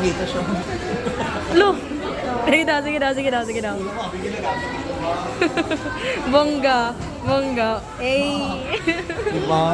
Magita siya. Lo! Sige daw. Bongga. Diba?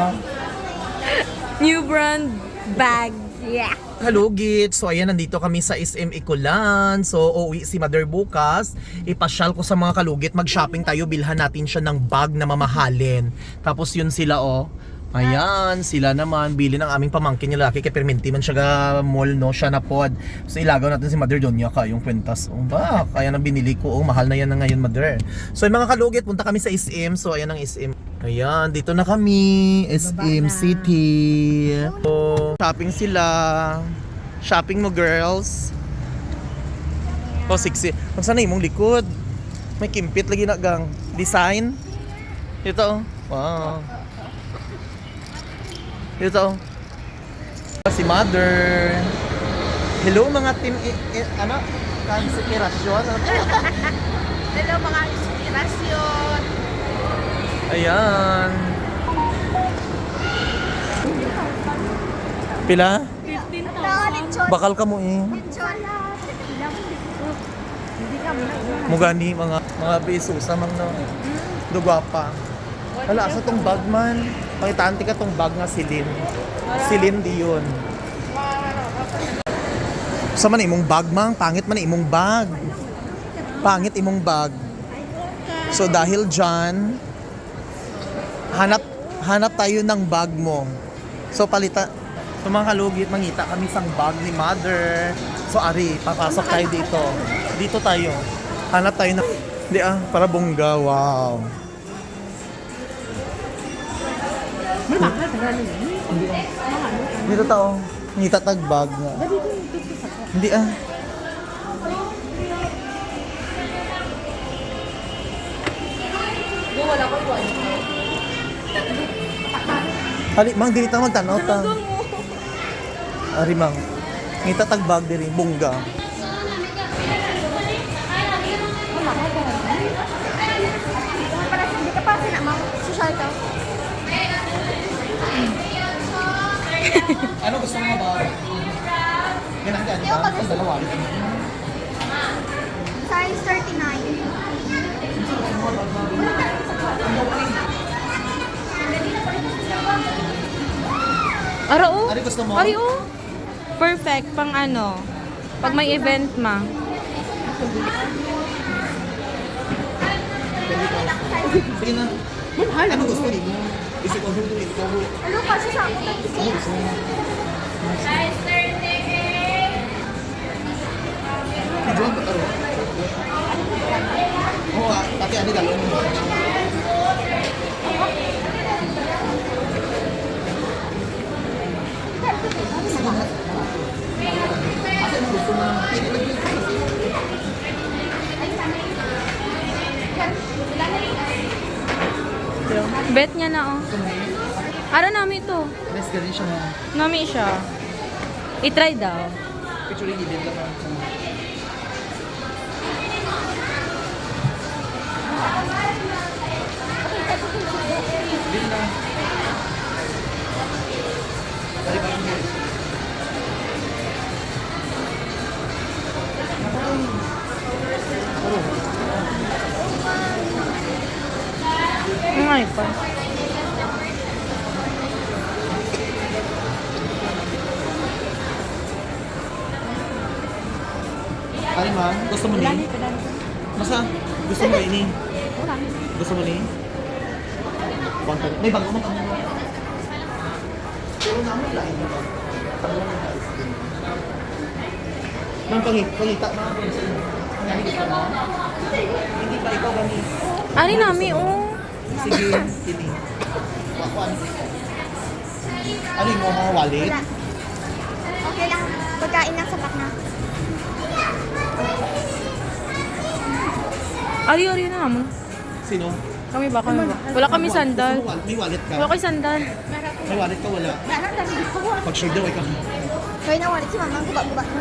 New brand bag. Yeah. Kalugit. So ayan, nandito kami sa SM Ikulan. So uuwi si Mother bukas. Ipasyal ko sa mga kalugit. Mag-shopping tayo. Bilhan natin siya ng bag na mamahalin. Tapos yun sila oh. Ayan, sila naman. Bili ng aming pamangkin yung lalaki. Kaya perminti man siya ga mall no. Siya na pod. So ilagaw natin si Mother Donya ka. Yung kwentas. Oh ba? Kaya na binili ko. Oh, mahal na yan na ngayon Mother. So yung mga kalugit, punta kami sa SM. So ayan ang SM. Ayan, dito na kami. SM City. So, shopping sila. Shopping mo girls. Oh, sexy. Kung sana imong likod. May kimpit lagi na gang. Design. Ito. Wow. Ito. Si Mother. Hello mga team ano? Inspirasyon. Hello mga inspirasyon. Ayan. Pila? 15,000. Bakal ka mo eh. Mugani mga beso sa mga dugwapa. Hala, sa tong bag man. Pangitanti ka tong bag nga silin. Silin di yun. Sa man imong bag mang, pangit man imong bag. Pangit imong bag. So dahil dyan, hanap tayo ng bag mo. So palita, so mga kalugit, mangita kami sang bag ni Mother. So ari, papasok tayo dito. Dito tayo. Hanap tayo na, di para bongga, wow. Dito tao, ngita tag bag nga. Hindi Hali, mang dili ta magtanaw ta. Ari mang. Ngita tag bag diri, bongga. Hindi ka pa sinama. Social ka. Ano gusto mo ba? Ganang ka, ang dalawa. Size 39. Aro Ano gusto mo? Ari oh. Perfect pang ano. Pag may event ma. Sige na. Ano gusto mo? Isip ko dito ito. Ano kasi sa ako nag-isip? Size 38. Medyo ang pataro. Oo, pati ano galo mo. Kasi ano gusto mo? Bet niya na oh. Ara nami ito. Mas galing siya nga. Nami siya. I-try daw. Picture yung gilid lang. Gilid na. Dari ba yung gilid? Ngay pa. Ari ma'am, gusto mo ni? Masa? Gusto mo ini? Gusto mo ni? May bago mo kami. Pero naman lain mo ba? Ma'am, pangita na ako sa inyo. Ang gusto mo? Hindi ba ikaw kami? Ari nami oh. Sige, ini. Ano yung mga wallet? Wala. Okay lang. Pagkain ng sapat na. Ari na naman. Sino? Kami ba? Wala kami sandal. Gusto mo, may wallet ka? Wala kami sandal. May wallet ka, wala. Pag sure daw, ikaw. Kaya na walit si mama. Guba-guba mo.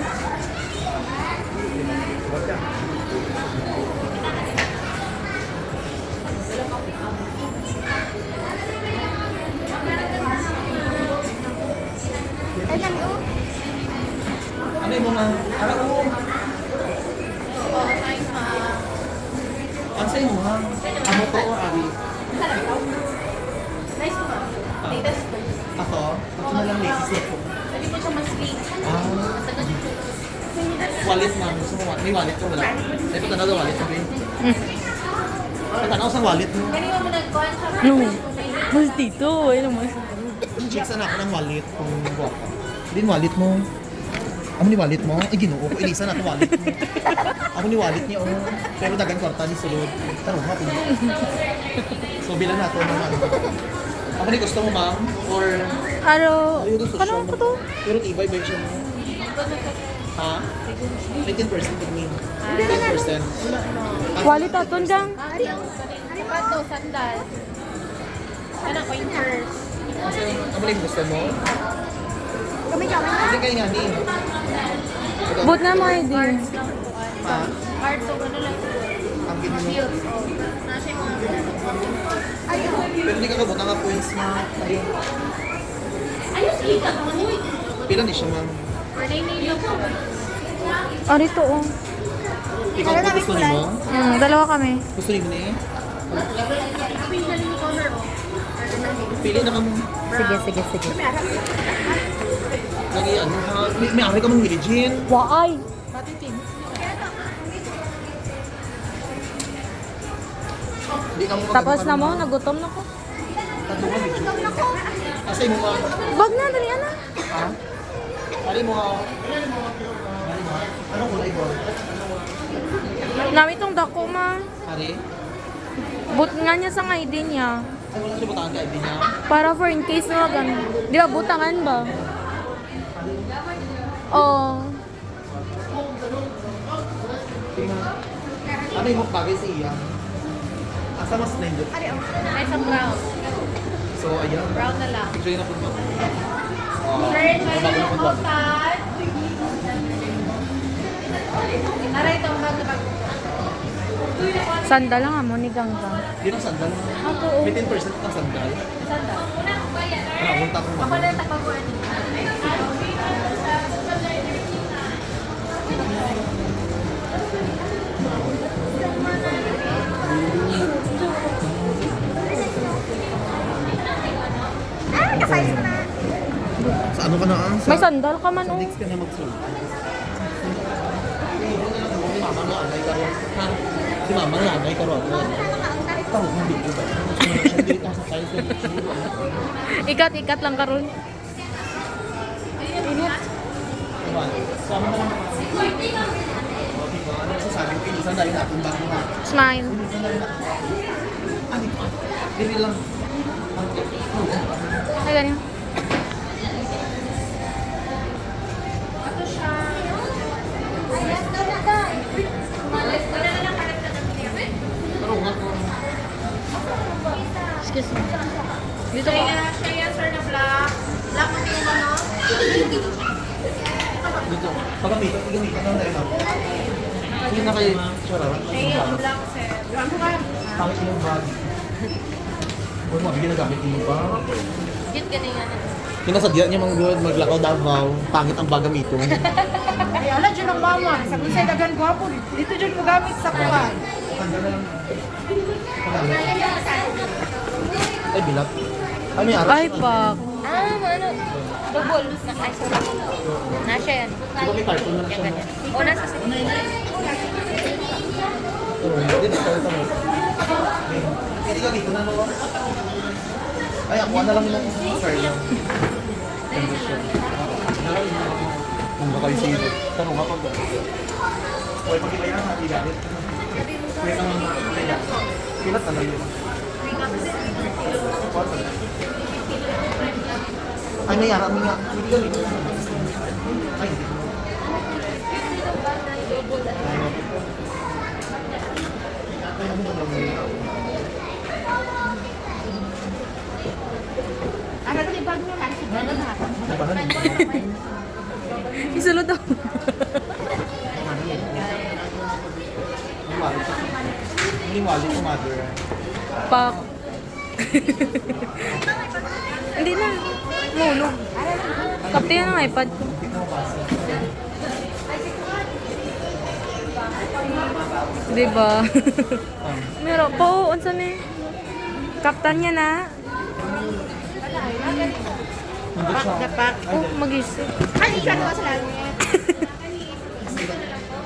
Ay, nami oh. Ano Ano yung mga... Ano ko? Ano sa'yo mo ha? Amo ko o Ari? Nice po. Latest po. Ako? Ako na lang latest na po. Sabi po siya mas sweet. Ah, wallet na. Gusto mo wallet? May wallet ka wala? Ay, punta na daw wallet mo rin. Tanaw sa wallet mo. Kanina mo nag-kuhan siya. No. Mas dito. Ayun naman. Check sana ako ng wallet kung guwapa. Hindi yung wallet mo. Ako ni wallet mo? Ay, ginoo ko. Ilisa na ito wallet mo. Ako ni wallet niya, oh. Pero dagang kwarta ni sulod. Tanong ha, pili. So, bilan na ito naman. Ako ni gusto mo, ma'am? Or... Aro. Ayaw gusto siya. Ano ko to? Pero tibay ba siya mo? Ha? 19% with me. 10%. Wallet aton dang. Pato, sandal. Ano, pointers. Ano ni gusto mo? Kami kami. Hindi kayo nga ni. But na mo ID. Ha? Cards, so ano lang. Ang gini mo. Bills, oh. Nasa yung mga... Pero hindi ka kabutang nga points na. Ayun. Ayos, ika. Uy. Pila ni siya, ma'am? Or name po. Ari to oh. Ikaw po gusto ni mo? Dalawa kami. Gusto ni mo ni? Pinsan ni color, oh. Pili na ka mo. Sige. Lagi ano ha? May ari ka mong Milligin. Waay. Matitim. Hindi ka mo Tapos na mo, nagutom na ko. Tatlo ka Milligin. Asay mo ka? Bag na, dali na. Ha? Ari mo ka? Anong kulay ba? Nami tong dako ma. Ari? But nga niya sa ID niya. Ay, wala siya butangan ka, hindi niya. Para for in case na gan. Di ba butangan ba? Oh. Ano yung bagay sa iya? Asa mas nindot? Ay, sa brown. So, ayan. Brown na lang. Picture na po ba? Sir, may nakutan. Aray, itong bag na bag. Sandal lang amo ni Ganggang. Di na sandal. Ako oh. 15% ng sandal. Sandal. Punta ko Ako na tapaguan. Naka-size ko na. Sa ano ka na ang? May sandal ka man oh. Next ka na magsulta. Si mama nga anay ka ron. Ha? Si mama nga anay ka ron. Tawag mo dito ba? Siya dito sa size. Ikat lang karon. Sama na lang. Ano sasabi ko? Isang dahil natin ba ko nga? Smile. Ano pa? Dili lang. Ay ganyan. Pero nga ko. Excuse me. Dito ko. Siya sir na black. Black ang tingin mo. Dito. Pagamitan, igamitan lang rin ako. Hindi na kayo. Sure, Ang black sir. pangit yung bag. Uy, mabigyan na gamit niyo pa. Git ganyan. Kinasadya niya mga good, maglakaw Davao. Pangit ang bag gamiton. Ay, ala, dyan ang mama. Sa kung sa'y dagan gwapo, dito dyan mo gamit sa kuhan. Tanda na lang. Ay, bilat. Ay, may aras. Ay pak. Ano? Double. Nasa yan. Di ba may cartoon na siya? No? O, nasa sa Oo, hindi na ito mo. Hindi ka dito na no? Ay, ako na lang yung sir lang. Kung ba kayo sino? Tanong ka pag okay, pag-ibayan na, igalit. May kang pilat na lang yun. Ay, may harap nga. Hindi ka dito. Ay, hindi. Ano ito yung bag mo? Isulod daw. Hindi wallet ko, mother. Pak. Hindi na. Mulog. Kapti yan ang iPad ko. Hindi ko mabasa. Di ba? Meron po, unsa ni? Kaptan niya na. Dapat. Oh, mag-isip. Ay, ikaw naman sa langit.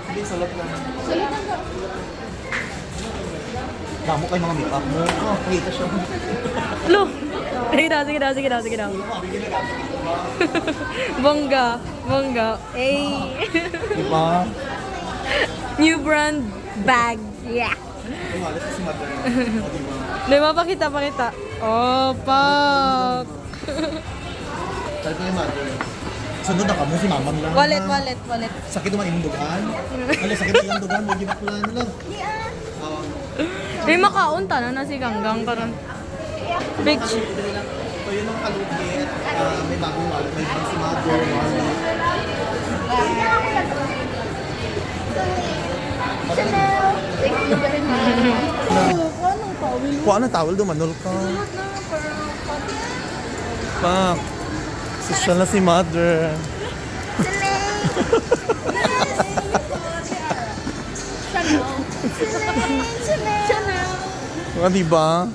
Hindi, salot lang. Damo kayo mga make-up mo. Oh, pakita siya. Lo! Sige daw. Bongga. Diba? New brand bag. Yeah. Tumalit si mother. Di ba, pakita. Oh, pak. Sabi ko yung mother. Sunod na ka mo si mamang lang. Wallet. Sakit naman yung dugan. Sakit yung dugan. May ginakula na lang. May makaunta na si Ganggang karon. Bitch. So yun ang kalugit. May bagong wallet. May pang si mother. Wallet. Chanel. Thank you very much. Kuha na towel, dumanol ka. Pak. Social na si mother. Chanel. Mga diba?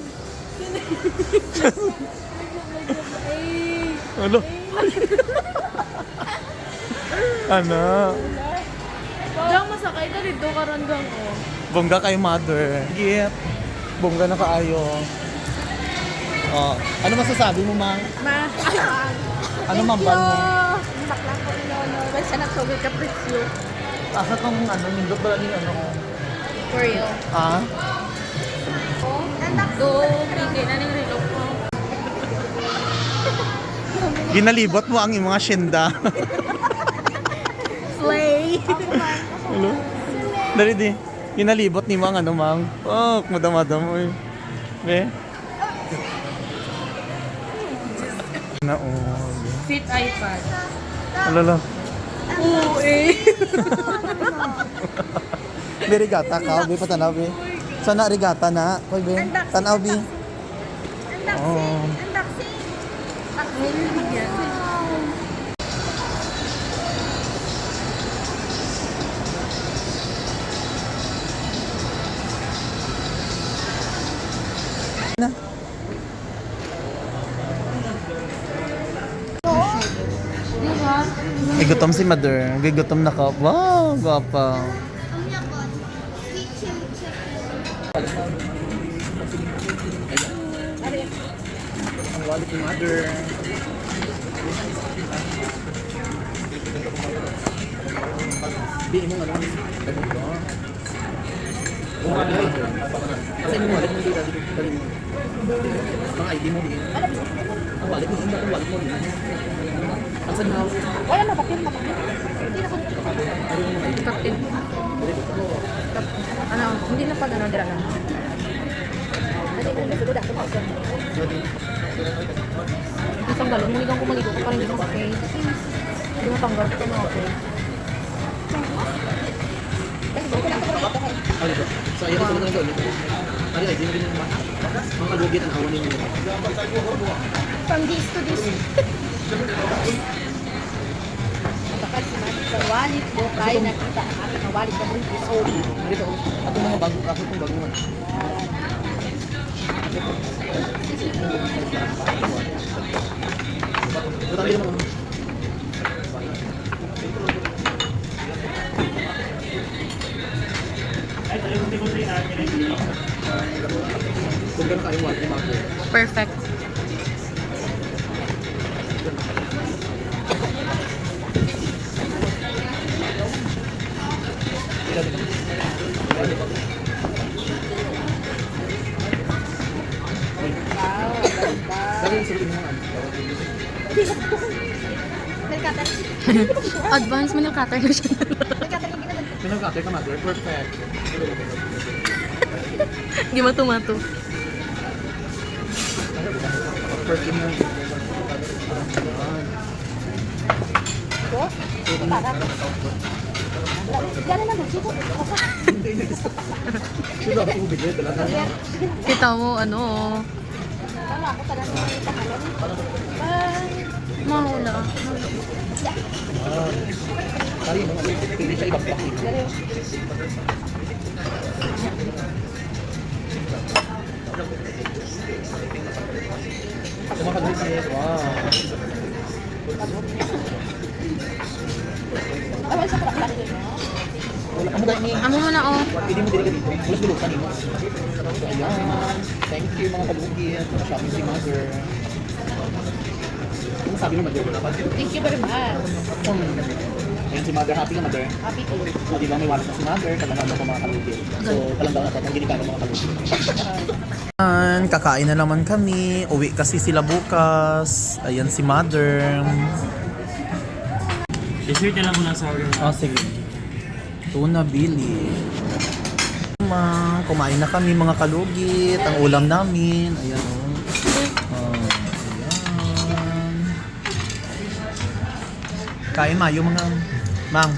Ano? Ano? Diyan masakay ka dito karon gang oh. Bongga kay mother. Gift. Bongga na kaayo. Oh, ano masasabi mo, Mang? Ano mambal mo? Bakla ko ni Lolo. May siya nagsugod ka presyo. Asa kang ano, nindot ba rin ano? For you. Ah? Do, bigay na ning relo ko. Ginalibot mo ang imong asyenda. Slay. Hello? Dari di. Ginalibot ni Mang ano, Mang? Oh, madam-madam mo eh. Be? Na oh. Fit iPad. Alala. Oo eh. Be rigata ka, be patanaw be. Sana rigata na. Koy be. Tanaw be. Oh. Na. Ay, gutom si mother. Gutom na ka. Wow, gwapa. Ang wallet ni mother. Di mo ano? Kasi mo wallet mo dito dito. Mga ID mo din. Ang wallet mo, ang wallet mo din. Asan na? Wala na, bakit? Captain. Ano, hindi na pag ano dira lang. Isang galon, muli kang kumaligo ka parang hindi mo okay. Hindi mo tanggal ka na okay. Ano ito? So, ayaw ko lang gawin ito. Ano ay, di mo din yung mga lugit ang awan ninyo. From this to this. Bakit sa wallet ko, tayo nakita ang ating mga wallet ko rin is old. Dito, ako mga bago, ako itong baguhan. Butang din naman. Kung gano'n kayong wallet ni Marco. Perfect. Dahil sa mga ano. Mercator. Advance man yung cutter na siya. Mercator yung ginagawa. Pinag-ate ka mother, perfect. Hindi matumato. Perfect mo. Gano'n na dito. Sino ako bigay talaga? Kita mo, ano, Ano ako pa lang tahalan. mahula. Kali mo, pili siya ibang pakit. Ito mga kalugit. Wow. Awal sa praklan din, no? Wala ka mo dahil ni. Amo mo na oh. Hindi mo dili dito. Pulas bulusan mo. So, ayan. Thank you mga kalugit. Shopping si Mother. Ano sabi mo, Mother? Thank you very much. Ayan si Mother. Happy ka, Mother? Happy to. So, di ba may wallet na si Mother? Kalangan mo mga kalugit. So, kalangan na ang ginikano mga kalugit. Kakain na naman kami. Uwi kasi sila bukas. Ayan si Mother. Dessert na lang muna sa order. Oh, sige. Tuna Billy. Kumain na kami mga kalugit. Ang ulam namin. Ayan o. Ayan. Kain mayo mga mang.